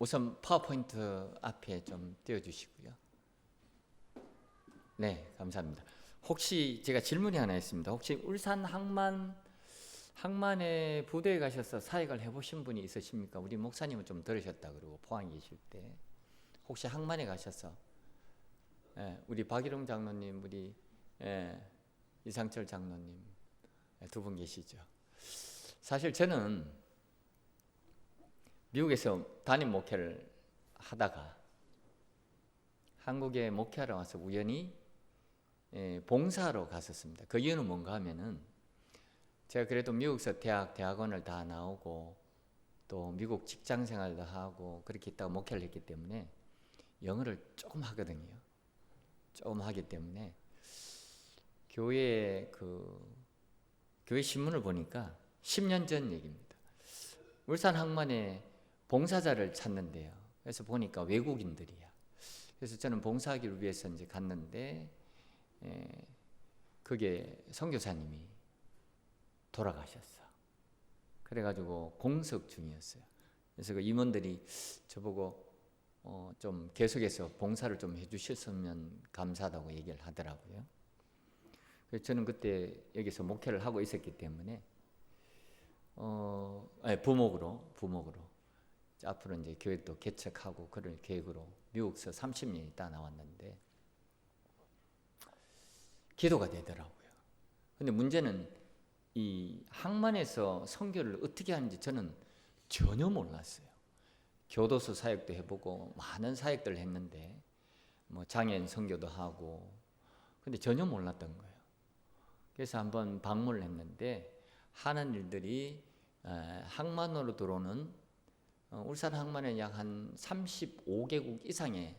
우선 파워포인트 앞에 좀 띄워주시고요. 네, 감사합니다. 혹시 제가 질문이 하나 있습니다. 혹시 울산 항만에 부대에 가셔서 사역을 해보신 분이 있으십니까? 우리 목사님은 좀 들으셨다 그러고 포항에 계실 때 혹시 항만에 가셔서 우리 박일웅 장로님, 우리 이상철 장로님 두 분 계시죠. 사실 저는 미국에서 담임 목회를 하다가 한국에 목회하러 와서 우연히 봉사하러 갔었습니다. 그 이유는 뭔가 하면은 제가 그래도 미국에서 대학원을 다 나오고 또 미국 직장 생활도 하고 그렇게 있다가 목회를 했기 때문에 영어를 조금 하거든요. 조금 하기 때문에 교회 신문을 보니까 10년 전 얘기입니다. 울산 항만에 봉사자를 찾는데요. 그래서 보니까 외국인들이야. 그래서 저는 봉사하기를 위해서 이제 갔는데 그게 선교사님이 돌아가셨어. 그래가지고 공석 중이었어요. 그래서 그 임원들이 저보고 좀 계속해서 봉사를 좀 해주셨으면 감사하다고 얘기를 하더라고요. 그래서 저는 그때 여기서 목회를 하고 있었기 때문에 부목으로 앞으로 이제 교회도 개척하고 그런 계획으로 미국서 30년 있다 나왔는데 기도가 되더라고요. 근데 문제는 이 항만에서 선교를 어떻게 하는지 저는 전혀 몰랐어요. 교도소 사역도 해보고 많은 사역들을 했는데 뭐 장애인 선교도 하고 근데 전혀 몰랐던 거예요. 그래서 한번 방문을 했는데 하는 일들이 항만으로 들어오는 울산 항만에 약 한 35개국 이상의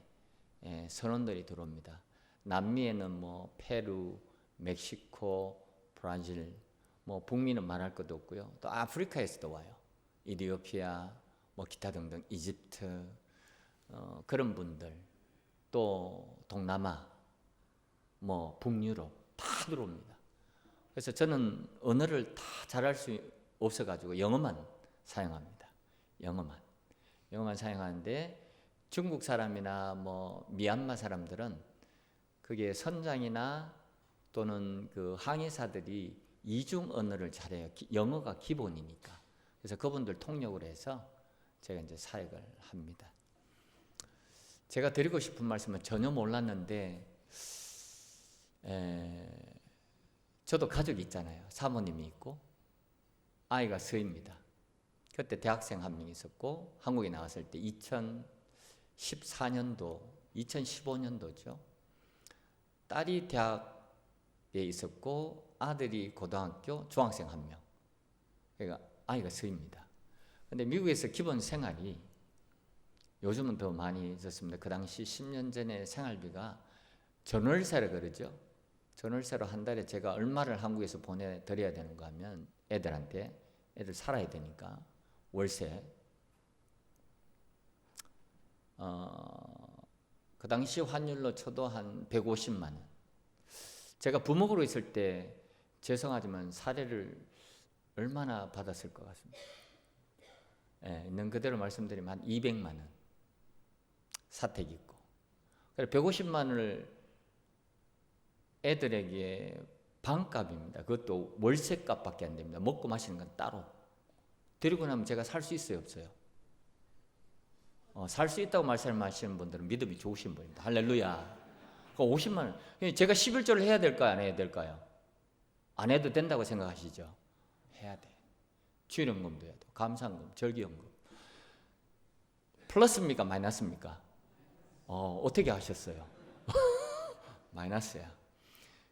선원들이 들어옵니다. 남미에는 뭐 페루, 멕시코, 브라질, 뭐 북미는 말할 것도 없고요. 또 아프리카에서도 와요. 이디오피아, 뭐 기타 등등, 이집트 그런 분들, 또 동남아, 뭐 북유럽 다 들어옵니다. 그래서 저는 언어를 다 잘할 수 없어가지고 영어만 사용합니다. 영어만 사용하는데 중국 사람이나 뭐 미얀마 사람들은 그게 선장이나 또는 그 항해사들이 이중 언어를 잘해요. 영어가 기본이니까. 그래서 그분들 통역을 해서 제가 이제 사역을 합니다. 제가 드리고 싶은 말씀은 전혀 몰랐는데 저도 가족이 있잖아요. 사모님이 있고 아이가 서입니다. 그때 대학생 한 명 있었고 한국에 나왔을 때 2015년도죠. 딸이 대학에 있었고 아들이 고등학교 중학생 한 명. 그러니까 아이가 서입니다. 근데 미국에서 기본 생활이 요즘은 더 많이 있었습니다. 그 당시 10년 전에 생활비가 전월세라 그러죠. 전월세로 한 달에 제가 얼마를 한국에서 보내드려야 되는가 하면 애들 살아야 되니까 월세 그 당시 환율로 쳐도 한 150만 원. 제가 부목으로 있을 때 죄송하지만 사례를 얼마나 받았을 것 같습니다. 있는 그대로 말씀드리면 한 200만 원 사택 있고. 그래서 150만 원을 애들에게 방값입니다. 그것도 월세값밖에 안 됩니다. 먹고 마시는 건 따로. 드리고 나면 제가 살 수 있어요, 없어요? 살 수 있다고 말씀하시는 분들은 믿음이 좋으신 분입니다. 할렐루야. 그 50만 원. 제가 11조를 해야 될까요? 안 해야 될까요? 안 해도 된다고 생각하시죠? 해야 돼. 주일연금도 해야 돼. 감사연금, 절기연금. 플러스입니까? 마이너스입니까? 어떻게 하셨어요? 마이너스야.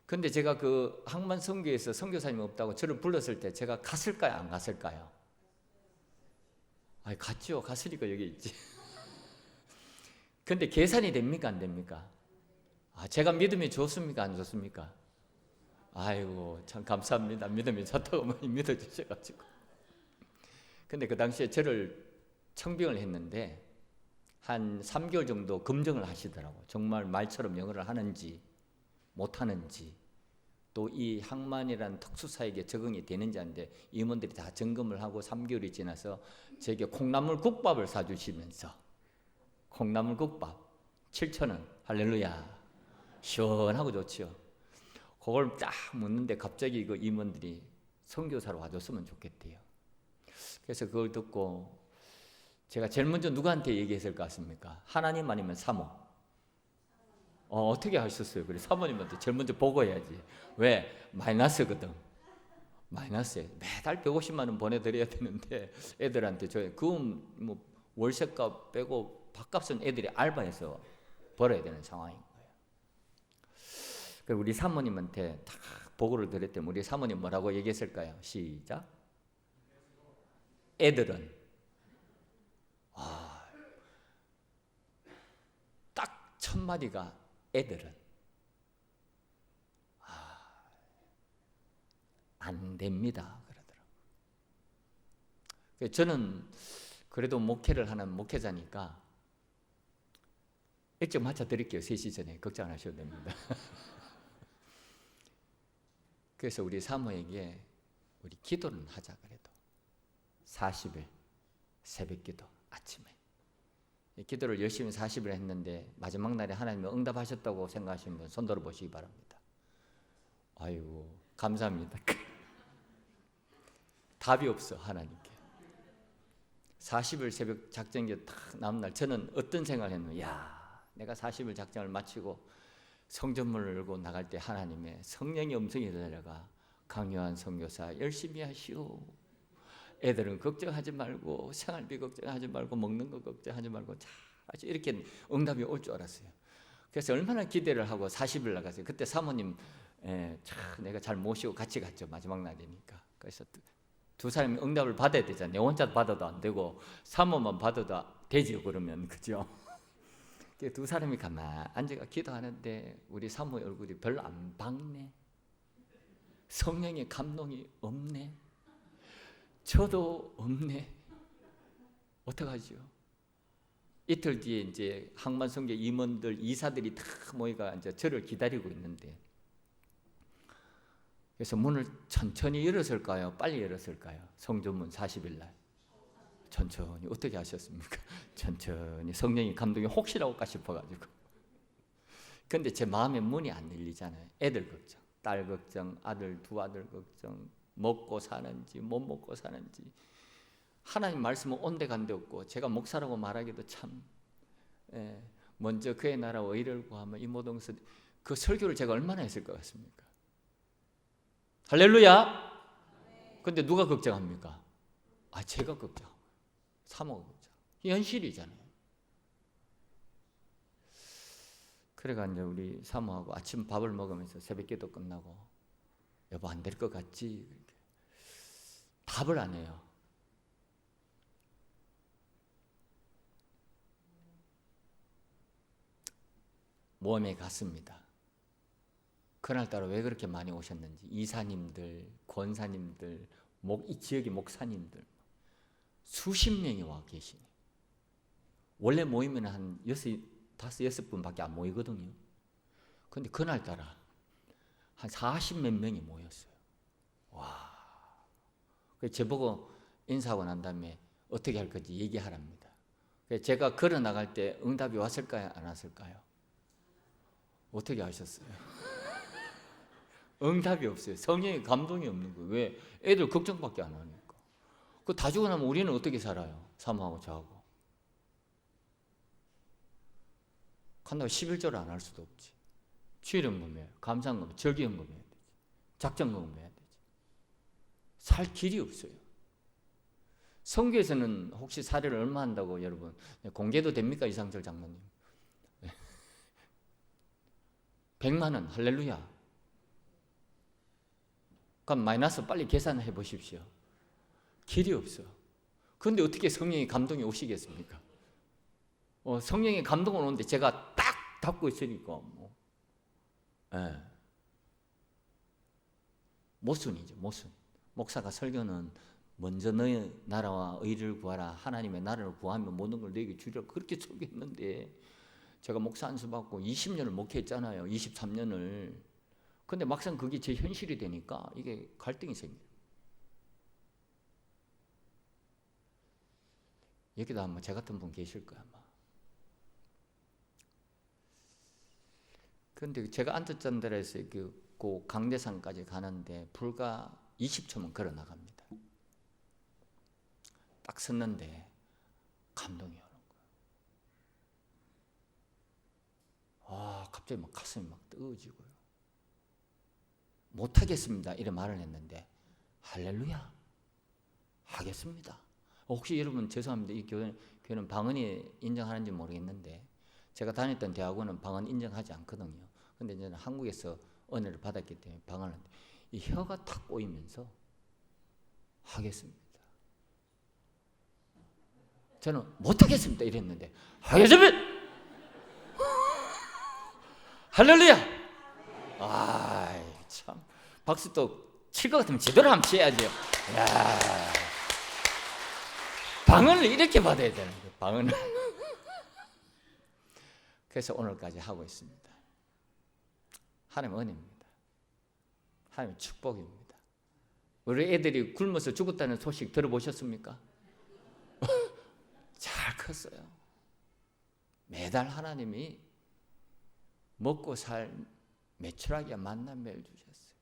근데 제가 그 항만 선교에서 선교사님이 없다고 저를 불렀을 때 제가 갔을까요? 안 갔을까요? 갔죠. 갔으니까 여기 있지. 근데 계산이 됩니까? 안 됩니까? 제가 믿음이 좋습니까? 안 좋습니까? 아이고 참 감사합니다. 믿음이 좋다고 많이 믿어주셔가지고. 근데 그 당시에 저를 청빙을 했는데 한 3개월 정도 검증을 하시더라고요. 정말 말처럼 영어를 하는지 못하는지 또 이 항만이라는 특수사역에 적응이 되는지 하는데 임원들이 다 점검을 하고 3개월이 지나서 제게 콩나물 국밥을 사주시면서 콩나물국밥 7,000원. 할렐루야. 시원하고 좋지요. 그걸 딱 묻는데 갑자기 그 임원들이 선교사로 와줬으면 좋겠대요. 그래서 그걸 듣고 제가 제일 먼저 누구한테 얘기했을 것 같습니까? 하나님 아니면 사모? 어떻게 하셨어요? 그래 사모님한테 제일 먼저 보고해야지. 왜? 마이너스거든. 마이너스에 매달 150만 원 보내드려야 되는데 애들한테 줘야 그건 뭐 월세값 빼고 밥값은 애들이 알바해서 벌어야 되는 상황인 거예요. 그리고 우리 사모님한테 다 보고를 드렸더니 우리 사모님 뭐라고 얘기했을까요? 시작. 애들은 딱 첫 마디가 애들은 안 됩니다 그러더라고요. 저는 그래도 목회를 하는 목회자니까 일찍 맞춰 드릴게요. 3시 전에 걱정 안 하셔도 됩니다. 그래서 우리 사모에게 우리 기도는 하자 그래도 40일 새벽 기도 아침에 기도를 열심히 40일 했는데 마지막 날에 하나님이 응답하셨다고 생각하시는 분 손 들어 보시기 바랍니다. 아이고 감사합니다. 답이 없어 하나님께. 40일 새벽 작전기 딱 남은 날 저는 어떤 생각을 했냐면 내가 40일 작전을 마치고 성전문을 열고 나갈 때 하나님의 성령의 음성이 들려가 강요한 선교사 열심히 하시오. 애들은 걱정하지 말고 생활비 걱정하지 말고 먹는 거 걱정하지 말고 잘하시 이렇게 응답이 올 줄 알았어요. 그래서 얼마나 기대를 하고 40일 나갔어요. 그때 사모님 내가 잘 모시고 같이 갔죠. 마지막 날이니까. 그래서 두 사람이 응답을 받아야 되잖아요. 내 혼자 받아도 안 되고 사모만 받아도 되지요. 그러면 그죠? 두 사람이 가만 앉아가 기도하는데 우리 사모의 얼굴이 별로 안 밝네. 성령의 감동이 없네. 저도 없네. 어떡하지요? 이틀 뒤에 이제 항만성교 임원들 이사들이 다 모이가 이제 저를 기다리고 있는데 그래서 문을 천천히 열었을까요? 빨리 열었을까요? 성전문 40일 날 천천히 어떻게 하셨습니까? 천천히 성령의 감동이 혹시라고까 싶어가지고. 근데 제 마음에 문이 안 열리잖아요. 애들 걱정, 딸 걱정, 두 아들 걱정, 먹고 사는지 못 먹고 사는지. 하나님 말씀은 온데간데 없고 제가 목사라고 말하기도 참 먼저 그의 나라와 의를 구하면 이 모든 것을 그 설교를 제가 얼마나 했을 것 같습니까? 할렐루야. 근데 누가 걱정합니까? 제가 걱정. 사모가 걱정. 현실이잖아요. 그래가 이제 우리 사모하고 아침 밥을 먹으면서 새벽기도 끝나고 여보 안 될 것 같지? 답을 안 해요. 모험에 갔습니다. 그날따라 왜 그렇게 많이 오셨는지 이사님들, 권사님들, 이 지역의 목사님들 수십 명이 와 계시네. 원래 모이면 한 5분밖에 안 모이거든요. 근데 그날따라 한 40몇 명이 모였어요. 와. 저보고 인사하고 난 다음에 어떻게 할 건지 얘기하랍니다. 제가 걸어 나갈 때 응답이 왔을까요? 안 왔을까요? 어떻게 하셨어요? 응답이 없어요. 성령의 감동이 없는 거예요. 왜? 애들 걱정밖에 안 하니까. 그 다 주고 나면 우리는 어떻게 살아요? 사모하고 저하고. 간다고 11조를 안 할 수도 없지. 주일연금 해야 감사연금, 절기연금 해야 되지. 작정연금 해야 되지. 살 길이 없어요. 성교에서는 혹시 사례를 얼마 한다고 여러분 공개도 됩니까? 이상철 장로님 100만 원 할렐루야. 그럼 마이너스 빨리 계산해 보십시오. 길이 없어. 그런데 어떻게 성령의 감동이 오시겠습니까? 성령의 감동은 오는데 제가 딱 닫고 있으니까 모순이죠. 모순. 목사가 설교는 먼저 너의 나라와 의를 구하라. 하나님의 나라를 구하면 모든 걸 너에게 주리라. 그렇게 설교했는데 제가 목사 안수 받고 20년을 목회했잖아요. 23년을. 근데 막상 그게 제 현실이 되니까 이게 갈등이 생겨요. 여기도 아마 제 같은 분 계실 거야 아마. 근데 제가 안전전달에서 그 강대상까지 가는데 불과 20초면 걸어 나갑니다. 딱 섰는데 감동이 오는 거예요. 갑자기 막 가슴이 막 뜨거워지고요. 못하겠습니다 이래 말을 했는데 할렐루야 하겠습니다. 혹시 여러분 죄송합니다. 이 교회는 방언이 인정하는지 모르겠는데 제가 다녔던 대학원은 방언 인정하지 않거든요. 근데 저는 한국에서 은혜를 받았기 때문에 방언을 하는데 이 혀가 탁 꼬이면서 하겠습니다. 저는 못하겠습니다 이랬는데 하겠습니다. 할렐루야. 참 박수 또 칠 것 같으면 제대로 한번 쳐야죠. 야, 방언을 이렇게 받아야 되는 거예요. 방언을. 그래서 오늘까지 하고 있습니다. 하나님의 은혜입니다. 하나님의 축복입니다. 우리 애들이 굶어서 죽었다는 소식 들어보셨습니까? 잘 컸어요. 매달 하나님이 먹고 살 매출하기가 만남매를 주셨어요.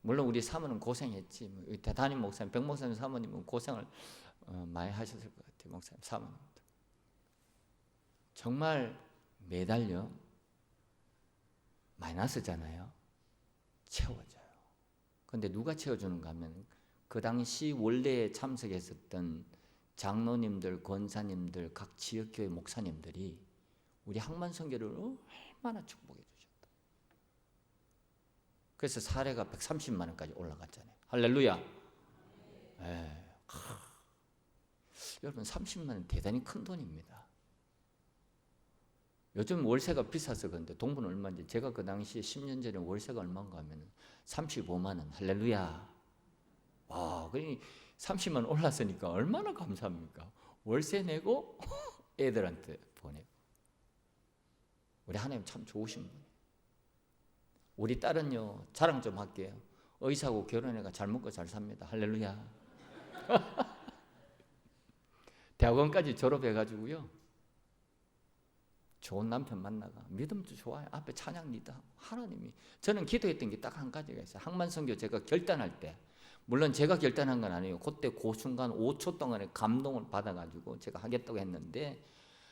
물론 우리 사모는 고생했지. 우리 담임 목사님, 백 목사님 사모님은 고생을 많이 하셨을 것 같아요. 목사님 사모님도 정말 매달요 마이너스잖아요. 채워져요. 근데 누가 채워주는가 하면 그 당시 원래에 참석했었던 장로님들, 권사님들, 각 지역교회 목사님들이 우리 항만선교를 얼마나 축복해 주셨다. 그래서 사례가 130만 원까지 올라갔잖아요. 할렐루야. 여러분 30만 원 대단히 큰 돈입니다. 요즘 월세가 비싸서 그런데 동부는 얼마인지 제가 그 당시에 10년 전에 월세가 얼마인가 하면 35만 원. 할렐루야. 그러니 30만 원 올랐으니까 얼마나 감사합니까? 월세 내고 애들한테 보내고. 우리 하나님 참 좋으신 분이에요. 우리 딸은요, 자랑 좀 할게요. 의사하고 결혼해가 잘 먹고 잘 삽니다. 할렐루야. 대학원까지 졸업해가지고요, 좋은 남편 만나가 믿음도 좋아요. 앞에 찬양 리더하고 하나님이. 저는 기도했던 게 딱 한 가지가 있어요. 항만선교 제가 결단할 때, 물론 제가 결단한 건 아니에요. 그때 그 순간 5초 동안에 감동을 받아가지고 제가 하겠다고 했는데,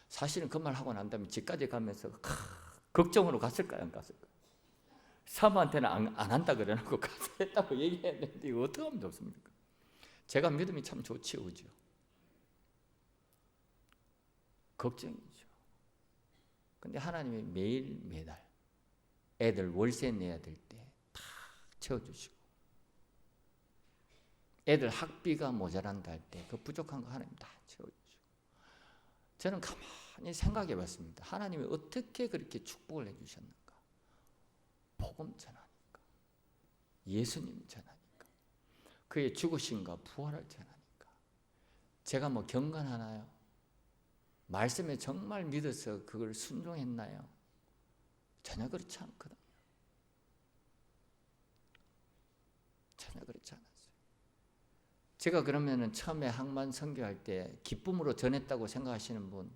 사실은 그 말 하고 난 다음에 집까지 가면서 걱정으로 갔을까요? 안 갔을까요? 사모한테는 안 한다 그래놓고 가서 했다고 얘기했는데 이거 어떻게 하면 좋습니까? 제가 믿음이 참 좋지요, 그죠? 걱정이죠. 근데 하나님이 매일 매달 애들 월세 내야 될 때 다 채워주시고, 애들 학비가 모자란다 할 때 그 부족한 거 하나님 다 채워주시고, 저는 가만히 생각해 봤습니다. 하나님이 어떻게 그렇게 축복을 해주셨는가? 복음 전하니까, 예수님 전하니까, 그의 죽으심과 부활을 전하니까. 제가 뭐 경건하나요? 말씀에 정말 믿어서 그걸 순종했나요? 전혀 그렇지 않거든요. 전혀 그렇지 않았어요. 제가 그러면은 처음에 항만 선교할 때 기쁨으로 전했다고 생각하시는 분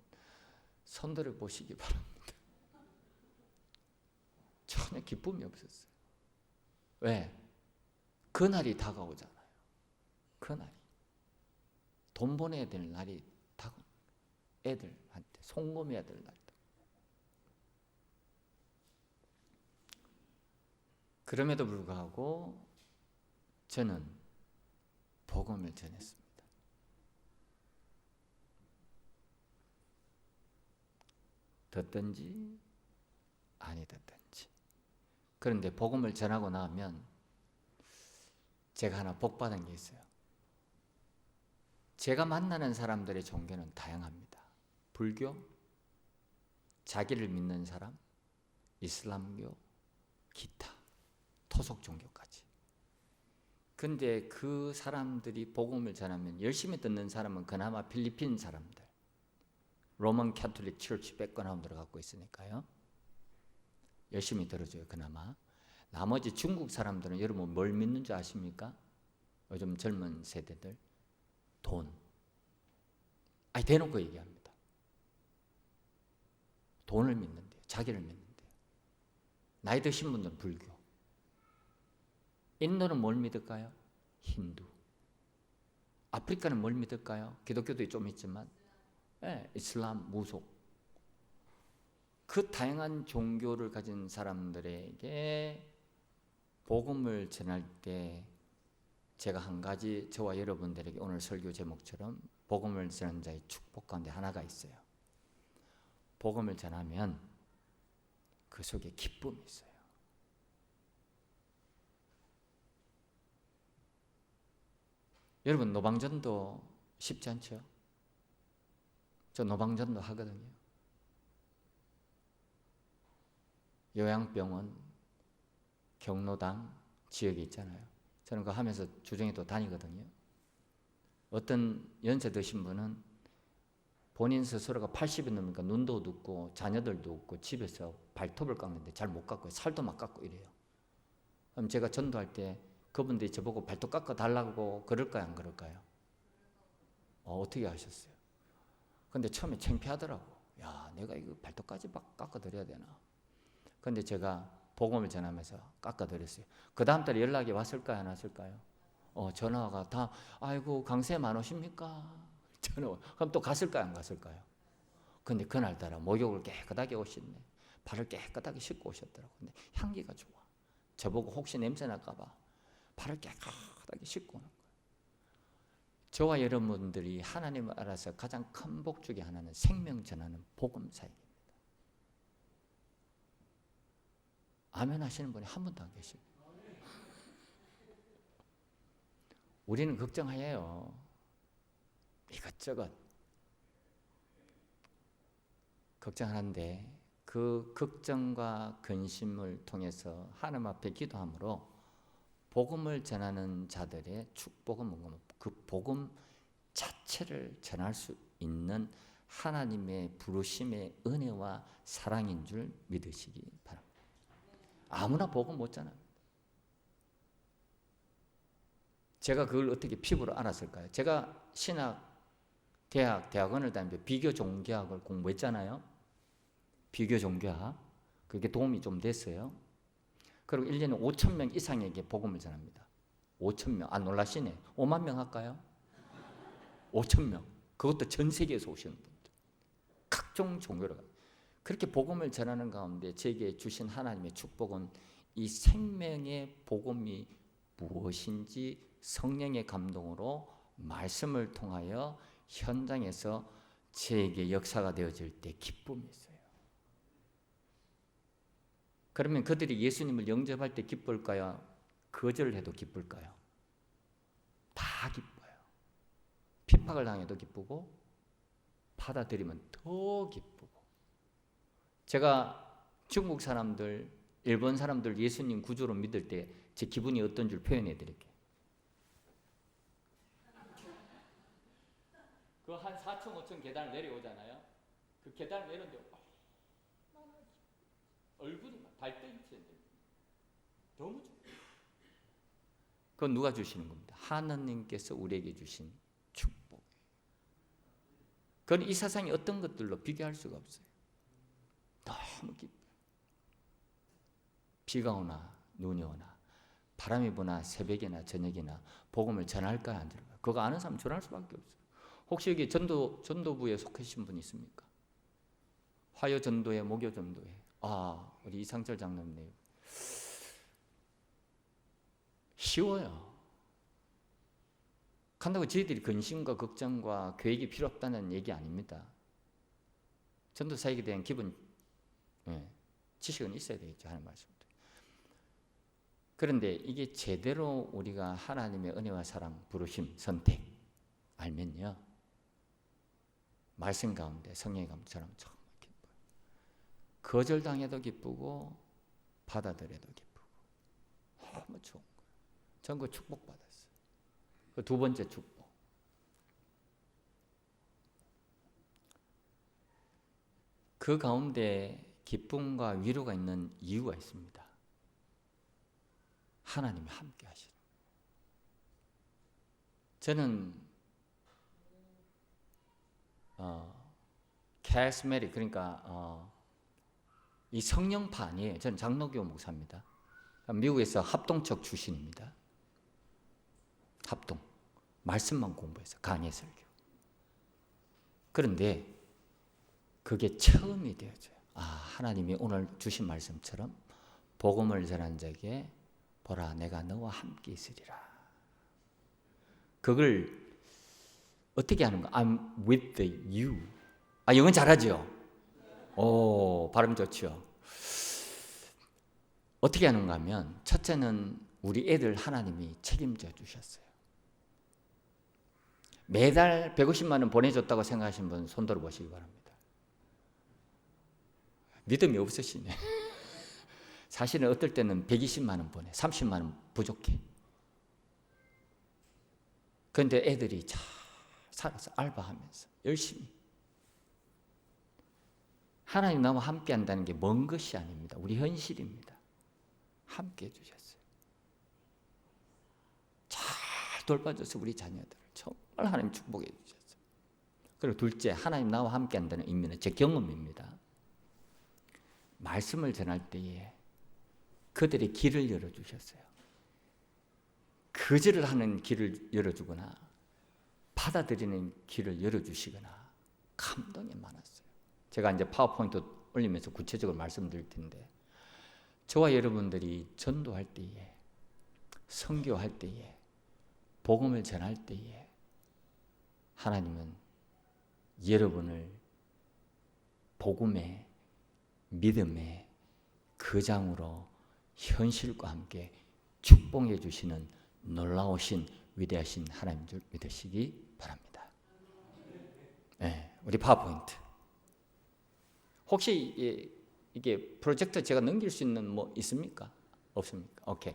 손들어 보시기 바랍니다. 전혀 기쁨이 없었어요. 왜? 그날이 다가오잖아요. 그날이. 돈 보내야 될 날이 다가오. 애들한테 송금해야 될 날. 그럼에도 불구하고 저는 복음을 전했습니다. 듣든지 아니 듣든지. 그런데 복음을 전하고 나면 제가 하나 복받은 게 있어요. 제가 만나는 사람들의 종교는 다양합니다. 불교, 자기를 믿는 사람, 이슬람교, 기타, 토속 종교까지. 근데 그 사람들이 복음을 전하면 열심히 듣는 사람은 그나마 필리핀 사람들, 로만 캐톨릭 처치 백그라운드를 갖고 있으니까요, 열심히 들어줘요. 그나마. 나머지 중국 사람들은 여러분 뭘 믿는 줄 아십니까? 요즘 젊은 세대들 돈. 대놓고 얘기합니다. 돈을 믿는데요. 자기를 믿는데요. 나이 드신 분들은 불교. 인도는 뭘 믿을까요? 힌두. 아프리카는 뭘 믿을까요? 기독교도 좀 있지만 이슬람, 무속. 그 다양한 종교를 가진 사람들에게 복음을 전할 때 제가 한 가지 저와 여러분들에게 오늘 설교 제목처럼 복음을 전하는 자의 축복 가운데 하나가 있어요. 복음을 전하면 그 속에 기쁨이 있어요. 여러분 노방전도 쉽지 않죠? 저 노방전도 하거든요. 요양병원, 경로당 지역에 있잖아요. 저는 그거 하면서 주중에 또 다니거든요. 어떤 연세 드신 분은 본인 스스로가 80이 넘으니까 눈도 눕고 자녀들도 없고 집에서 발톱을 깎는데 잘 못 깎고요. 살도 막 깎고 이래요. 그럼 제가 전도할 때 그분들이 저보고 발톱 깎아달라고 그럴까요? 안 그럴까요? 어떻게 하셨어요? 근데 처음에 창피하더라고. 야, 내가 이거 발톱까지 막 깎아드려야 되나? 근데 제가 복음을 전하면서 깎아드렸어요. 그 다음 달에 연락이 왔을까요? 안 왔을까요? 전화가 다 아이고 강쌤 안 오십니까? 전화. 그럼 또 갔을까요? 안 갔을까요? 근데 그날따라 목욕을 깨끗하게 오셨네. 발을 깨끗하게 씻고 오셨더라고. 근데 향기가 좋아. 저보고 혹시 냄새 날까봐 발을 깨끗하게 씻고 오는 거예요. 저와 여러분들이 하나님을 알아서 가장 큰 복 중에 하나는 생명 전하는 복음사입니다. 아멘 하시는 분이 한 분도 안 계시고. 우리는 걱정해요. 이것저것 걱정하는데 그 걱정과 근심을 통해서 하나님 앞에 기도함으로 복음을 전하는 자들의 축복은 뭔가 그 복음 자체를 전할 수 있는 하나님의 부르심의 은혜와 사랑인 줄 믿으시기 바랍니다. 아무나 복음 못 전합니다. 제가 그걸 어떻게 피부로 알았을까요? 제가 신학 대학원을 다니면서 비교 종교학을 공부했잖아요. 비교 종교학. 그게 도움이 좀 됐어요. 그리고 1년에 5,000명 이상에게 복음을 전합니다. 5,000명. 아, 놀라시네. 5만 명 할까요? 5,000명. 그것도 전 세계에서 오시는 분들. 각종 종교로. 그렇게 복음을 전하는 가운데 제게 주신 하나님의 축복은 이 생명의 복음이 무엇인지 성령의 감동으로 말씀을 통하여 현장에서 제게 역사가 되어질 때 기쁨이 있어요. 그러면 그들이 예수님을 영접할 때 기쁠까요? 거절해도 기쁠까요? 다 기뻐요. 핍박을 당해도 기쁘고 받아들이면 더 기쁘고. 제가 중국 사람들, 일본 사람들 예수님 구주로 믿을 때 제 기분이 어떤 줄 표현해 드릴게요. 그 한 4층, 5층 계단을 내려오잖아요. 그 계단을 내려오는데 얼굴이 막 발떠있어요. 너무 좋아요. 그건 누가 주시는 겁니다. 하나님께서 우리에게 주신 축복. 그건 이 세상의 어떤 것들로 비교할 수가 없어요. 너무 기뻐요. 비가 오나 눈이 오나 바람이 부나 새벽이나 저녁이나 복음을 전할까요? 안 전할까요? 그거 아는 사람은 전할 수밖에 없어요. 혹시 여기 전도부에 속하신 분 있습니까? 화요 전도회, 목요 전도회. 우리 이상철 장로님. 쉬워요. 간다고 저희들이 근심과 걱정과 계획이 필요 없다는 얘기 아닙니다. 전도사역에 대한 기본 지식은 있어야 되겠죠. 하는 말씀도. 그런데 이게 제대로 우리가 하나님의 은혜와 사랑, 부르심, 선택 알면요. 말씀 가운데 성령의 가운데 정말 기뻐요. 거절당해도 기쁘고 받아들여도 기쁘고 너무 좋은 거예요. 전 그 축복받았어요. 그 두 번째 축복. 그 가운데 기쁨과 위로가 있는 이유가 있습니다. 하나님이 함께 하시는. 저는 캐스메리 그러니까 이 성령파 아니에요. 저는 장로교 목사입니다. 미국에서 합동척 출신입니다. 합동. 말씀만 공부해서 강해 설교. 그런데 그게 처음이 되어져요. 하나님이 오늘 주신 말씀처럼 복음을 전한 자에게 보라 내가 너와 함께 있으리라. 그걸 어떻게 하는가? I'm with you. 영어 잘하죠? 오, 발음 좋죠? 어떻게 하는가 하면 첫째는 우리 애들 하나님이 책임져 주셨어요. 매달 150만 원 보내줬다고 생각하시는 분 손 들어보시기 바랍니다. 믿음이 없으시네. 사실은 어떨 때는 120만 원 보내, 30만 원 부족해. 그런데 애들이 잘 살아서 알바하면서 열심히. 하나님 나와 함께 한다는 게 먼 것이 아닙니다. 우리 현실입니다. 함께 해주셨어요. 잘 돌봐줘서 우리 자녀들을 정말 하나님 축복해 주셨어요. 그리고 둘째, 하나님 나와 함께 한다는 의미는 제 경험입니다. 말씀을 전할 때에 그들의 길을 열어주셨어요. 거절을 하는 길을 열어주거나 받아들이는 길을 열어주시거나 감동이 많았어요. 제가 이제 파워포인트 올리면서 구체적으로 말씀드릴 텐데 저와 여러분들이 전도할 때에 선교할 때에 복음을 전할 때에 하나님은 여러분을 복음의 믿음의 거장으로 현실과 함께 축복해 주시는 놀라우신 위대하신 하나님 줄 믿으시기 바랍니다. 네, 우리 파워포인트. 혹시 이게 프로젝터 제가 넘길 수 있는 뭐 있습니까? 없습니까? 오케이.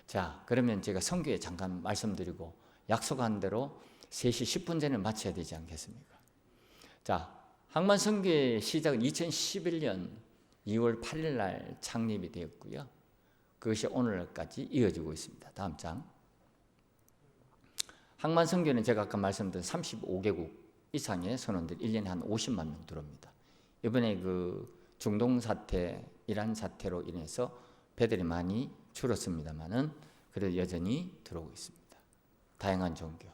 자, 그러면 제가 선교에 잠깐 말씀드리고 약속한 대로 3시 10분 전에 마쳐야 되지 않겠습니까? 자, 항만 선교의 시작은 2011년 2월 8일 날 창립이 되었고요. 그것이 오늘까지 이어지고 있습니다. 다음 장. 항만 선교는 제가 아까 말씀드린 35개국 이상의 선원들 1년에 한 50만 명 들어옵니다. 이번에 그 중동 사태, 이란 사태로 인해서 배들이 많이 줄었습니다만은 그래도 여전히 들어오고 있습니다. 다양한 종교.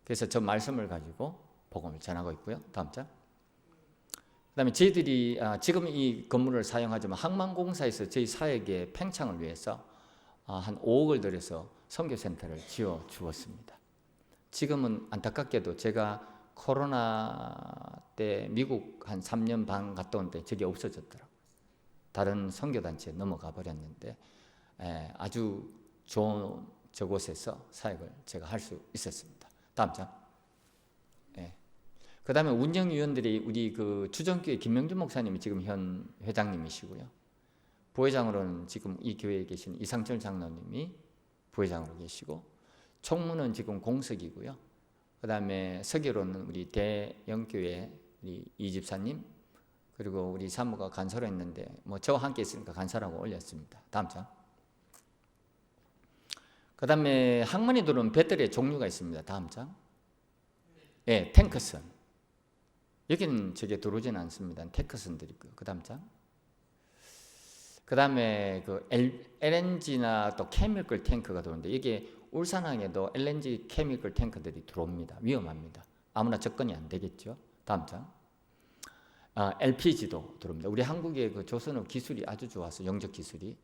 그래서 저 말씀을 가지고 복음을 전하고 있고요. 다음 장. 그다음에 저희들이 지금 이 건물을 사용하지만 항만공사에서 저희 사역의 팽창을 위해서 한 5억을 들여서 선교센터를 지어 주었습니다. 지금은 안타깝게도 제가 코로나 때 미국 한 3년 반 갔다 온 때 저게 없어졌더라고요. 다른 선교단체에 넘어가 버렸는데 아주 좋은 저곳에서 사역을 제가 할 수 있었습니다. 다음 장. 그 다음에 운영위원들이 우리 그 주정교회 김명준 목사님이 지금 현 회장님이시고요. 부회장으로는 지금 이 교회에 계신 이상철 장로님이 부회장으로 계시고, 총무는 지금 공석이고요. 그 다음에 서기로는 우리 대영교회 우리 이 집사님, 그리고 우리 사모가 간사로 했는데 뭐 저와 함께 있으니까 간사라고 올렸습니다. 다음 장. 그 다음에 항만이 들어온 배터리의 종류가 있습니다. 다음 장. 네, 탱크선. 여기는 저게 들어오지는 않습니다. 탱크선들이 있고요. 그 다음 장. 그 다음에 그 LNG나 또 케미컬 탱크가 들어오는데 이게 울산항에도 LNG 케미컬 탱크들이 들어옵니다. 위험합니다. 아무나 접근이 안 되겠죠. 다음 장. LPG도 들어옵니다. 우리 한국의 그 조선업 기술이 아주 좋아서 영적 기술이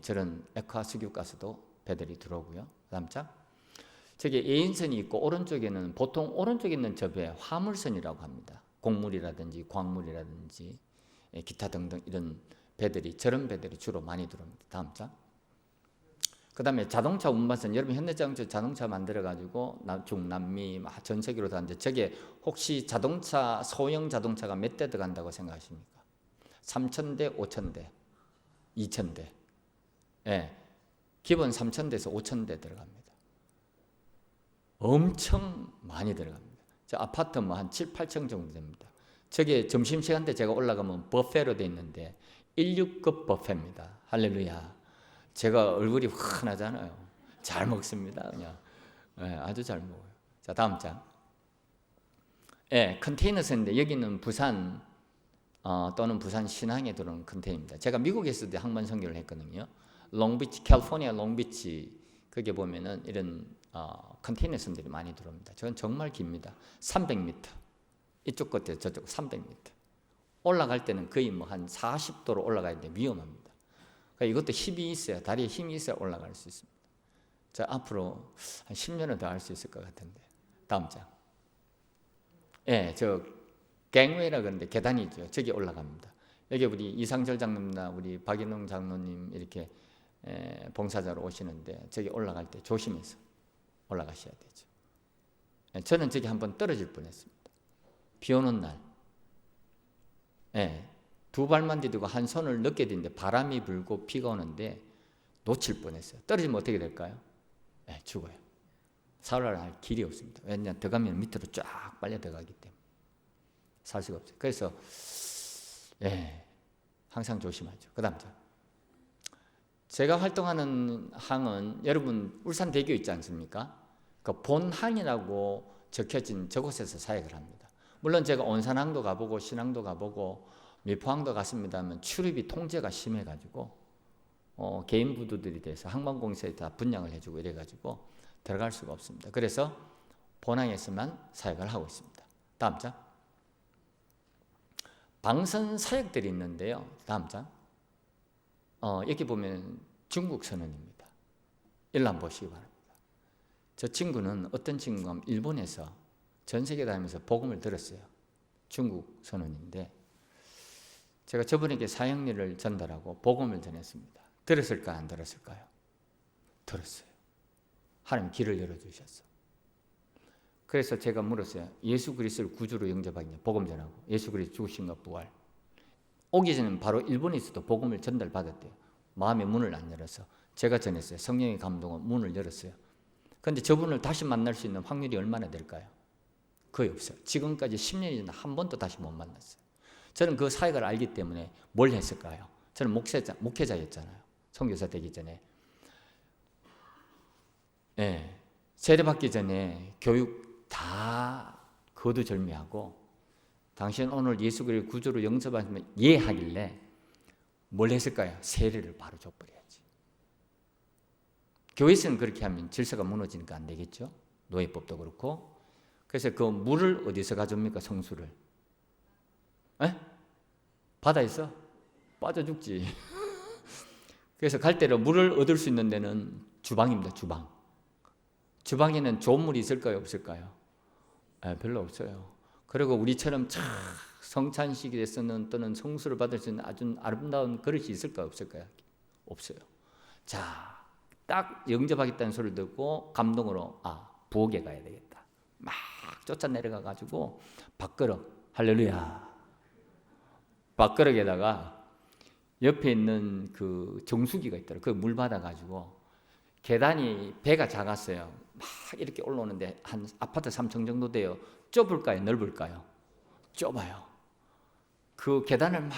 저런 액화 석유가스도 배들이 들어오고요. 다음 장. 저기 예인선이 있고 오른쪽에는 보통 오른쪽에 있는 저 배 화물선이라고 합니다. 곡물이라든지 광물이라든지 기타 등등 이런 배들이 저런 배들이 주로 많이 들어옵니다. 다음 장. 그 다음에 자동차 운반선, 여러분 현대자동차 자동차 만들어가지고 중남미 전 세계로 다는데 저게 혹시 자동차 소형 자동차가 몇 대 들어간다고 생각하십니까? 3,000대, 5,000대, 2,000대. 기본 3,000대에서 5,000대 들어갑니다. 엄청 많이 들어갑니다. 저 아파트 뭐 한 7, 8층 정도 됩니다. 저게 점심시간 때 제가 올라가면 버페로 돼 있는데 16급 버페입니다. 할렐루야. 제가 얼굴이 환하잖아요. 잘 먹습니다. 그냥 아주 잘 먹어요. 자, 다음 장. 컨테이너선인데 여기는 부산 또는 부산 신항에 들어오는 컨테이너입니다. 제가 미국에서도 항만 선교를 했거든요. 롱비치, 캘리포니아 롱비치 거기에 보면은 이런 컨테이너 선들이 많이 들어옵니다. 저건 정말 깁니다. 300m. 이쪽 끝에 저쪽 300m. 올라갈 때는 거의 뭐 한 40도로 올라가야 되는데 위험합니다. 그러니까 이것도 힘이 있어야, 다리에 힘이 있어야 올라갈 수 있습니다. 자, 앞으로 한 10년은 더 할 수 있을 것 같은데. 다음 장. 예, 저 갱웨이라 그러는데 계단이죠. 저기 올라갑니다. 여기 우리 이상철 장로님이나 우리 박인웅 장로님 이렇게 봉사자로 오시는데 저기 올라갈 때 조심해서 올라가셔야 되죠. 예, 저는 저기 한번 떨어질 뻔했습니다. 비 오는 날. 예, 두 발만 디디고 한 손을 넣게 되는데 바람이 불고 비가 오는데 놓칠 뻔했어요. 떨어지면 어떻게 될까요? 예, 죽어요. 살아날 길이 없습니다. 왜냐하면 들어가면 밑으로 쫙 빨려 들어가기 때문에 살 수가 없어요. 그래서 예, 항상 조심하죠. 그 다음 제가 활동하는 항은 여러분 울산대교 있지 않습니까? 그 본항이라고 적혀진 저곳에서 사역을 합니다. 물론 제가 온산항도 가보고 신항도 가보고 미포항도 갔습니다만 출입이 통제가 심해가지고 개인 부두들이 돼서 항만공사에 다 분양을 해주고 이래가지고 들어갈 수가 없습니다. 그래서 본항에서만 사역을 하고 있습니다. 다음 장. 방선 사역들이 있는데요. 다음 장. 여기 보면 중국 선언입니다. 일로 한번 보시기 바랍니다. 저 친구는 어떤 친구가 하면 일본에서 전 세계 다니면서 복음을 들었어요. 중국 선언인데 제가 저분에게 사형리를 전달하고 복음을 전했습니다. 들었을까요? 안 들었을까요? 들었어요. 하나님 길을 열어주셨어. 그래서 제가 물었어요. 예수 그리스도를 구주로 영접하겠냐? 복음 전하고 예수 그리스도 죽으신가 부활. 오기 전에는 바로 일본에서도 복음을 전달받았대요. 마음의 문을 안 열어서 제가 전했어요. 성령의 감동은 문을 열었어요. 그런데 저분을 다시 만날 수 있는 확률이 얼마나 될까요? 거의 없어요. 지금까지 10년이 지나 한 번도 다시 못 만났어요. 저는 그 사역을 알기 때문에 뭘 했을까요? 저는 목회자였잖아요. 선교사 되기 전에. 네, 세례받기 전에 교육 다 거두절미하고 당신 오늘 예수 그리스도 구주로 영접하시면 예 하길래 뭘 했을까요? 세례를 바로 줘버려야지. 교회에서는 그렇게 하면 질서가 무너지니까 안 되겠죠. 노예법도 그렇고. 그래서 그 물을 어디서 가져옵니까? 성수를. 에? 바다에서? 빠져 죽지. 그래서 갈대로 물을 얻을 수 있는 데는 주방입니다. 주방. 주방에는 좋은 물이 있을까요? 없을까요? 별로 없어요. 그리고 우리처럼 성찬식에 쓰는 또는 성수를 받을 수 있는 아주 아름다운 그릇이 있을까요? 없을까요? 없어요. 자, 딱 영접하겠다는 소리를 듣고 감동으로 부엌에 가야 되겠다. 막 쫓아 내려가 가지고 밥그릇, 할렐루야. 밥그릇에다가 옆에 있는 그 정수기가 있더라고요. 그 물 받아 가지고 계단이 배가 작았어요. 막 이렇게 올라오는데 한 아파트 3층 정도 돼요. 좁을까요? 넓을까요? 좁아요. 그 계단을 막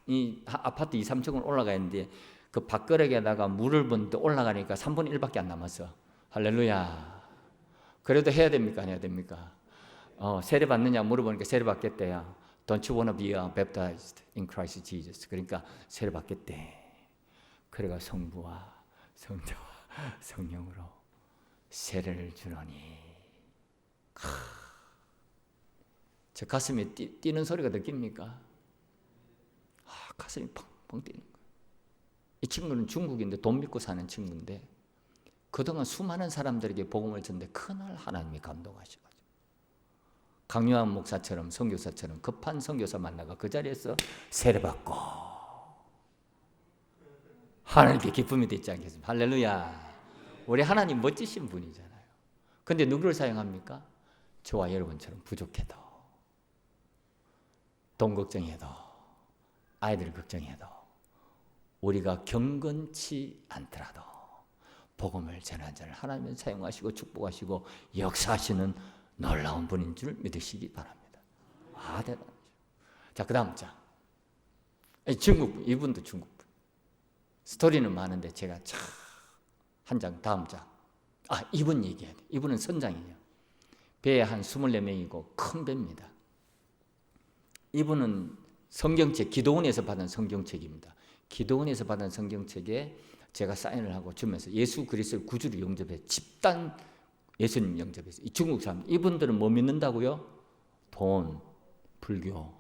이 아파트 2, 3층을 올라가야 하는데 그 밥그릇에다가 물을 붓는데 올라가니까 3분의 1밖에 안 남았어. 할렐루야. 그래도 해야 됩니까? 안 해야 됩니까? 세례 받느냐 물어보니까 세례 받겠대요. Don't you want to be baptized in Christ Jesus? 그러니까 세례 받겠대. 그래가 성부와 성자와 성령으로 세례를 주노니. 저 가슴에 뛰는 소리가 느낍니까? 가슴이 펑펑 뛰는 거예요. 이 친구는 중국인데 돈 믿고 사는 친구인데 그동안 수많은 사람들에게 복음을 전했는데 그날 하나님이 감동하셔가지고 강요한 목사처럼 선교사처럼 급한 선교사 만나가 그 자리에서 세례받고 하나님께 기쁨이 되지 않겠습니까? 할렐루야. 우리 하나님 멋지신 분이잖아요. 근데 누구를 사용합니까? 저와 여러분처럼 부족해도 돈 걱정해도 아이들 걱정해도 우리가 경건치 않더라도 복음을 전하는 자를 하나님은 사용하시고 축복하시고 역사하시는 놀라운 분인 줄 믿으시기 바랍니다. 대단하죠. 자, 그 다음 장. 중국분, 이분도 중국분. 스토리는 많은데 제가 한 장, 다음 장. 이분 얘기해야 돼. 이분은 선장이에요. 배에 한 24명이고 큰 배입니다. 이분은 성경책, 기도원에서 받은 성경책입니다. 기도원에서 받은 성경책에 제가 사인을 하고 주면서 예수 그리스도를 구주로 영접해 집단 예수님 영접했어요. 이 중국 사람, 이분들은 뭐 믿는다고요? 돈, 불교.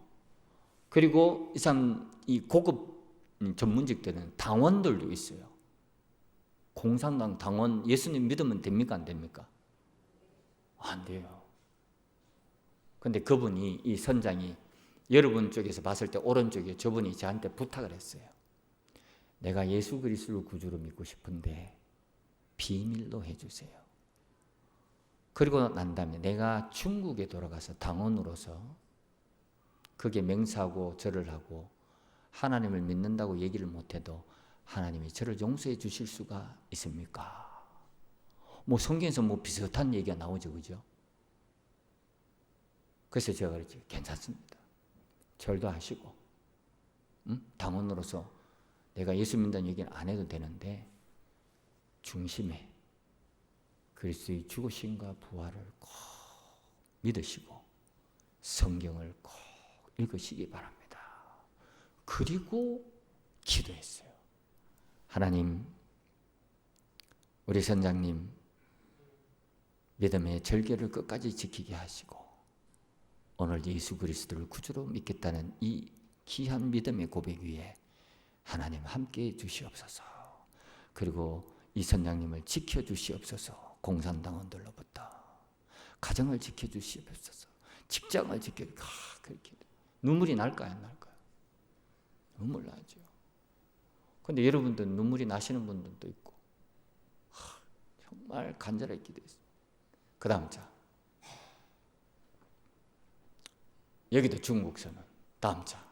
그리고 이 사람, 이 고급 전문직들은 당원들도 있어요. 공산당 당원, 예수님 믿으면 됩니까? 안 됩니까? 안 돼요. 근데 그분이, 이 선장이 여러분 쪽에서 봤을 때 오른쪽에 저분이 저한테 부탁을 했어요. 내가 예수 그리스도를 구주로 믿고 싶은데 비밀로 해주세요. 그리고 난 다음에 내가 중국에 돌아가서 당원으로서 그게 맹세하고 절을 하고 하나님을 믿는다고 얘기를 못해도 하나님이 저를 용서해 주실 수가 있습니까? 뭐 성경에서 뭐 비슷한 얘기가 나오죠, 그죠? 그래서 제가 그랬지, 괜찮습니다. 절도 하시고, 당원으로서 내가 예수 믿는다는 얘기는 안 해도 되는데 중심에 그리스도의 죽으심과 부활을 꼭 믿으시고 성경을 꼭 읽으시기 바랍니다. 그리고 기도했어요. 하나님, 우리 선장님 믿음의 절개를 끝까지 지키게 하시고 오늘 예수 그리스도를 구주로 믿겠다는 이 귀한 믿음의 고백 위에 하나님 함께해 주시옵소서. 그리고 이 선장님을 지켜주시옵소서. 공산당원들로부터 가정을 지켜주시옵소서. 직장을 그렇게 눈물이 날까요, 안 날까요? 눈물 나죠. 근데 여러분들 눈물이 나시는 분들도 있고 정말 간절하게 기도했어요. 그 다음 자, 여기도 중국 선언. 다음 자,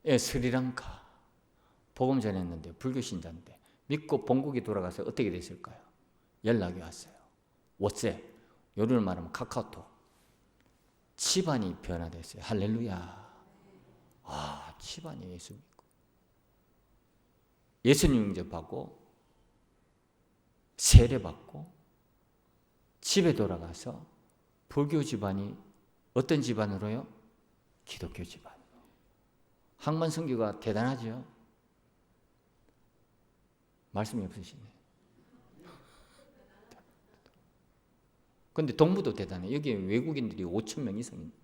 스리랑카 복음 전했는데 불교 신자인데 믿고 본국에 돌아가서 어떻게 됐을까요? 연락이 왔어요. 워츠앱, 요리를 말하면 카카오톡. 집안이 변화됐어요. 할렐루야. 아, 집안이 예수 믿고 예수님 영접하고 세례받고 집에 돌아가서 불교 집안이 어떤 집안으로요? 기독교 집안. 항만 선교가 대단하죠. 말씀이 없으시네. 근데 동부도 대단해. 여기 외국인들이 5,000명 이상 있는데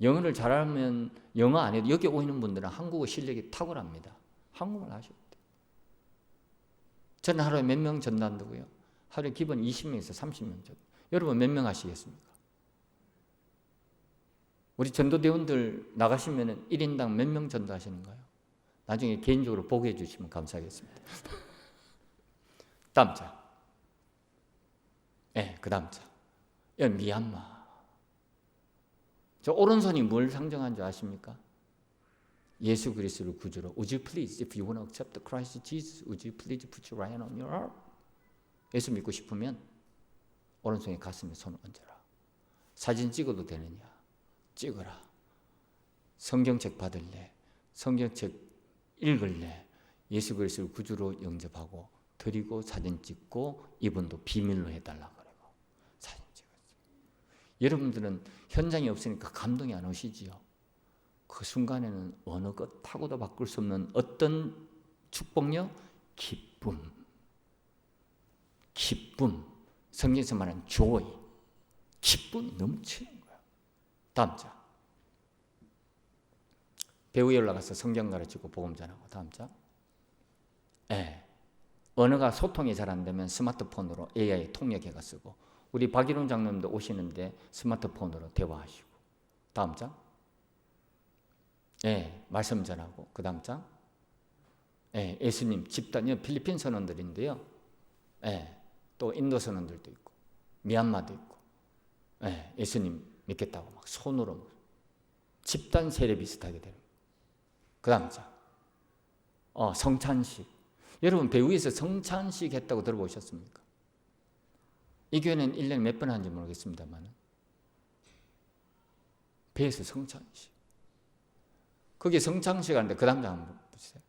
영어를 잘하면 영어 안 해도 여기 오시는 분들은 한국어 실력이 탁월합니다. 한국말 하셔야 돼요. 저는 하루에 몇 명 전도한다고요? 하루에 기본 20명에서 30명 전도. 여러분 몇 명 하시겠습니까? 우리 전도대원들 나가시면 1인당 몇 명 전도하시는가요? 나중에 개인적으로 보고해 주시면 감사하겠습니다. 다음 자. 그 다음 자. 미얀마. 저 오른손이 뭘 상징하는 줄 아십니까? 예수 그리스도를 구주로. Would you please, if you want to accept Christ Jesus, would you please put your right hand on your heart? 예수 믿고 싶으면 오른손에 가슴에 손을 얹어라. 사진 찍어도 되느냐? 찍어라. 성경책 받을래? 성경책 읽을래? 예수 그리스도를 구주로 영접하고 드리고 사진 찍고 이분도 비밀로 해달라 그러고 사진 찍었어요. 여러분들은 현장이 없으니까 감동이 안 오시지요. 그 순간에는 어느 것하고도 바꿀 수 없는 어떤 축복력? 기쁨. 성경에서 말하는 joy. 기쁨이 넘치는 거야. 다음 자. 배우에 올라가서 성경 가르치고 복음 전하고. 다음 자. 언어가 소통이 잘 안 되면 스마트폰으로 AI 통역해가 쓰고, 우리 박일훈 장로님도 오시는데 스마트폰으로 대화하시고. 다음 장. 말씀 전하고. 그 다음 장. 예수님 집단, 필리핀 선원들인데요. 또 인도 선원들도 있고, 미얀마도 있고, 예수님 믿겠다고 막 손으로 집단 세례 비슷하게 되는. 그 다음 장. 성찬식. 여러분 배우에서 성찬식 했다고 들어보셨습니까? 이 교회는 1년에 몇 번 하는지 모르겠습니다만 배에서 성찬식. 거기 성찬식 하는데 그 다음 장 한번 보세요.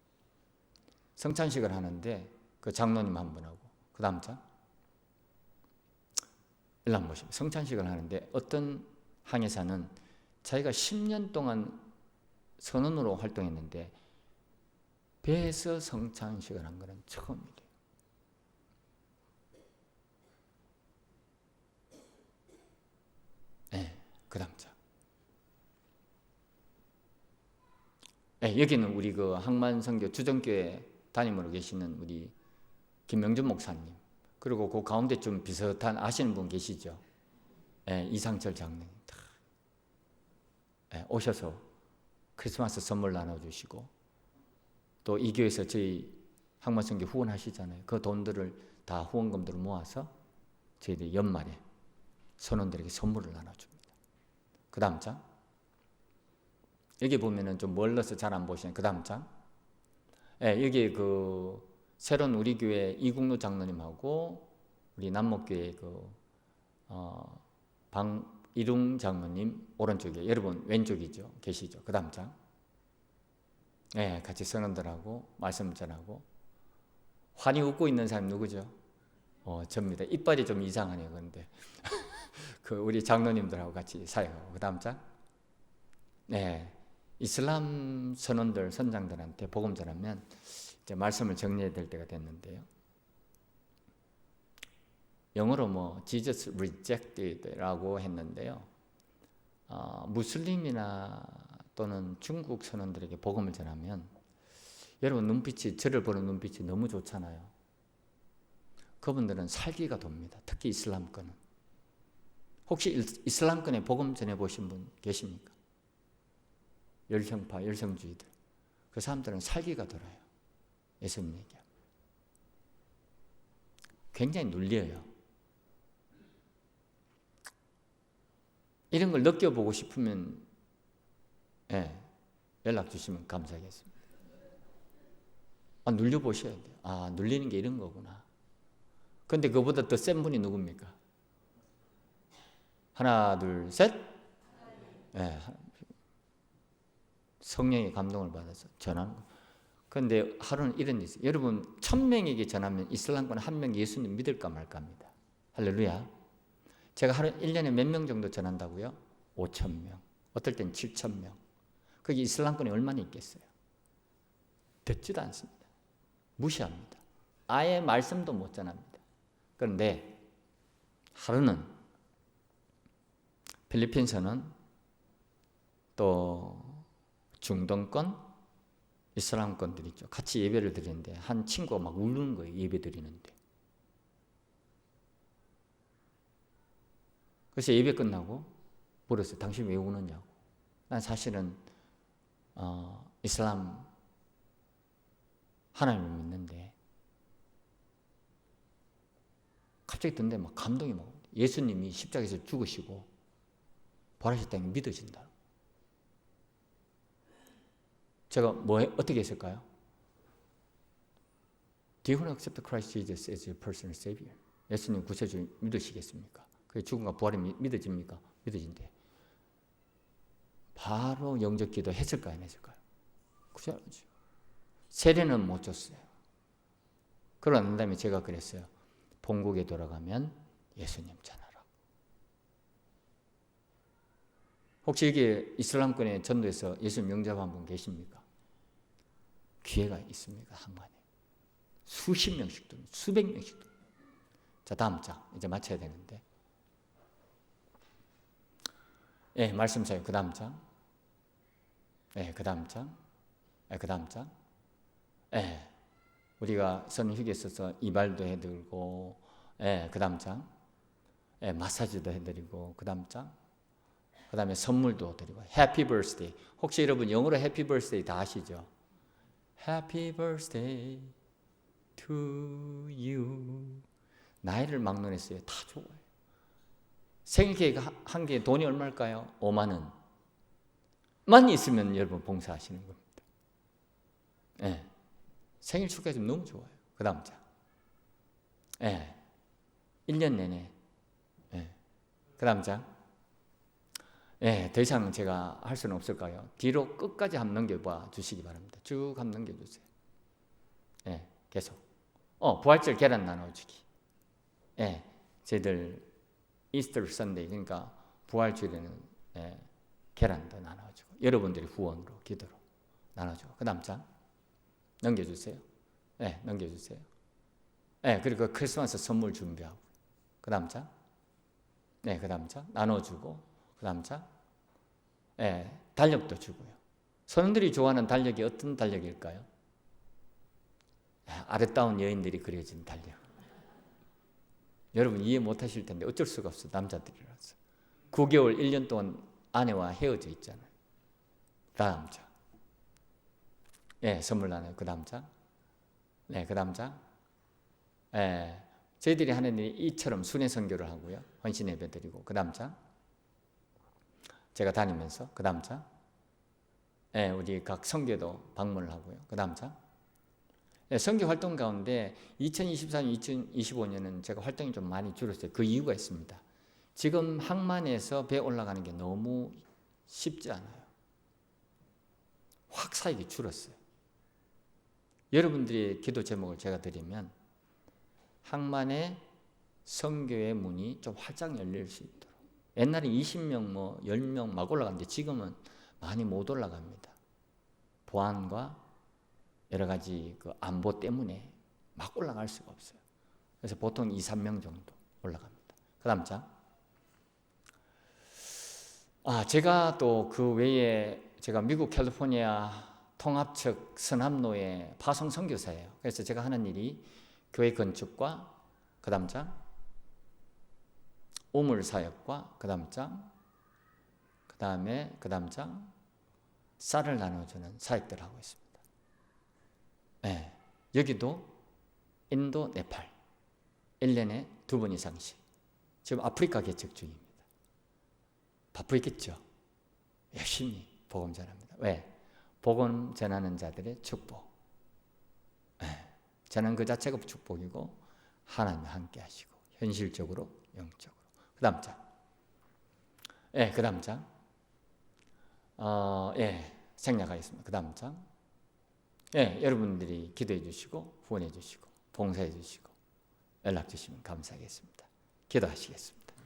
성찬식을 하는데 그 장로님 한 분하고 그 다음 장 일로 한번 보시면 성찬식을 하는데 어떤 항해사는 자기가 10년 동안 선원으로 활동했는데 배에서 성찬식을 한 것은 처음이래요. 그 다음 장. 여기는 우리 그 항만선교 주정교회 담임으로 계시는 우리 김명준 목사님, 그리고 그 가운데 좀 비슷한 아시는 분 계시죠? 이상철 장로님 오셔서 크리스마스 선물 나눠주시고, 또 이 교회에서 저희 항만선교 후원하시잖아요. 그 돈들을 다 후원금들을 모아서 저희들 연말에 선원들에게 선물을 나눠줍니다. 그 다음 장. 여기 보면은 좀 멀러서 잘 안 보시는 그 다음 장. 여기 그 새로운 우리 교회 이국루 장로님하고 우리 남목교회 그 방일웅 장로님 오른쪽에, 여러분 왼쪽이죠, 계시죠. 그 다음 장. 같이 선원들하고 말씀 전하고. 환히 웃고 있는 사람 누구죠? 접니다. 이빨이 좀 이상하네요. 그런데 그 우리 장로님들하고 같이 사역하고. 그 다음 장. 이슬람 선원들, 선장들한테 복음 전하면 이제 말씀을 정리해야 될 때가 됐는데요. 영어로 뭐 Jesus rejected라고 했는데요. 무슬림이나 또는 중국 선원들에게 복음을 전하면 여러분 눈빛이, 저를 보는 눈빛이 너무 좋잖아요. 그분들은 살기가 돕니다. 특히 이슬람권은. 혹시 이슬람권에 복음 전해보신 분 계십니까? 열성파, 열성주의들. 그 사람들은 살기가 돌아요. 예수님 얘기하면. 굉장히 눌려요. 이런 걸 느껴보고 싶으면 연락 주시면 감사하겠습니다. 눌려보셔야 돼요. 눌리는 게 이런 거구나. 근데 그보다 더 센 분이 누굽니까? 하나, 둘, 셋. 성령의 감동을 받아서 전하는 거. 그런데 하루는 이런 일이 있어요. 여러분 1000명에게 전하면 이슬람권 한 명 예수님 믿을까 말까 합니다. 할렐루야. 제가 하루 1년에 몇 명 정도 전한다고요? 5000명. 어떨 땐 7000명. 거기 이슬람권이 얼마나 있겠어요? 듣지도 않습니다. 무시합니다. 아예 말씀도 못 전합니다. 그런데 하루는 필리핀서는 또 중동권, 이슬람권들 있죠. 같이 예배를 드리는데 한 친구가 막 우는 거예요. 예배 드리는데. 그래서 예배 끝나고 물었어요. 당신 왜 우느냐고. 난 사실은 이슬람 하나님을 믿는데 갑자기 듣는데 막 감동이 막 예수님이 십자가에서 죽으시고 부활하셨다는 게 믿어진다. 제가 어떻게 했을까요? Do you want to accept Christ Jesus as your personal Savior? 예수님 구세주 믿으시겠습니까? 그 죽음과 부활이 믿어집니까? 믿어진대. 바로 영접 기도 했을까요? 안 했을까요? 그죠? 세례는 못 줬어요. 그러고 난 다음에 제가 그랬어요. 본국에 돌아가면 예수님 전하라. 혹시 여기 이슬람권의 전도에서 예수님 영접한 분 계십니까? 기회가 있습니까? 한간에. 수십 명씩 듭니다. 수백 명씩 듭니다. 자, 다음 장. 이제 마쳐야 되는데. 말씀 사요. 그 다음 장. 그 다음 장. 그 다음 장. 우리가 선휴게 있어서 이발도 해드리고, 그 다음 장. 마사지도 해드리고, 그 다음 장. 그 다음에 선물도 드리고, 해피 버스데이. 혹시 여러분 영어로 해피 버스데이 다 아시죠? Happy birthday to you. 나이를 막론했어요. 다 좋아요. 생일 케이크 한 개에 돈이 얼마일까요? 5만 원. 만 있으면 여러분 봉사하시는 겁니다. 생일 축하해주면 너무 좋아요. 그 다음 장. 1년 내내. 그 다음 장. 더 이상 제가 할 수는 없을까요? 뒤로 끝까지 한번 넘겨봐 주시기 바랍니다. 쭉 한번 넘겨주세요. 계속. 부활절 계란 나눠주기. 저희들 이스터 선데이, 그러니까 부활주일에는 계란도 나눠주고 여러분들이 후원으로 기도로 나눠주고 그 다음 장 넘겨주세요. 네, 넘겨주세요. 네, 그리고 크리스마스 선물 준비하고 그 다음 장 네, 그 다음 장 나눠주고 그 다음 장 네, 달력도 주고요. 선원들이 좋아하는 달력이 어떤 달력일까요? 아름다운 여인들이 그려진 달력. 여러분 이해 못하실 텐데 어쩔 수가 없어. 남자들이라서 9개월 1년 동안 아내와 헤어져 있잖아요. 다음 장 예, 선물 나눠요. 그 다음 장 네, 그 다음 장 예, 저희들이 하는 일이 이처럼 순회 선교를 하고요. 헌신 예배 드리고 그 다음 장 제가 다니면서 그 다음 장 예, 우리 각 선교도 방문을 하고요. 그 다음 장 네, 선교 활동 가운데 2024년, 2025년은 제가 활동이 좀 많이 줄었어요. 그 이유가 있습니다. 지금 항만에서 배 올라가는 게 너무 쉽지 않아요. 확 사역이 줄었어요. 여러분들의 기도 제목을 제가 드리면 항만의 선교의 문이 좀 활짝 열릴 수 있도록. 옛날에 20명, 10명 막 올라갔는데 지금은 많이 못 올라갑니다. 보안과 여러 가지 그 안보 때문에 막 올라갈 수가 없어요. 그래서 보통 2, 3명 정도 올라갑니다. 그 다음 장. 제가 또 그 외에 제가 미국 캘리포니아 통합측 선합로의 파송 선교사예요. 그래서 제가 하는 일이 교회 건축과 그 다음 장 우물 사역과 그 다음 장 그 다음에 그 다음 장 쌀을 나눠주는 사역들을 하고 있습니다. 네, 여기도 인도, 네팔 1년에 2번 이상씩 지금 아프리카 개척 중입니다. 바쁘겠죠? 열심히 복음 전합니다. 왜? 복음 전하는 자들의 축복. 네, 저는 그 자체가 축복이고 하나님 함께 하시고 현실적으로 영적으로. 그 다음 장. 예, 그 다음 장. 생략하겠습니다. 그 다음 장. 예, 여러분들이 기도해 주시고 후원해 주시고 봉사해 주시고 연락 주시면 감사하겠습니다. 기도하시겠습니다.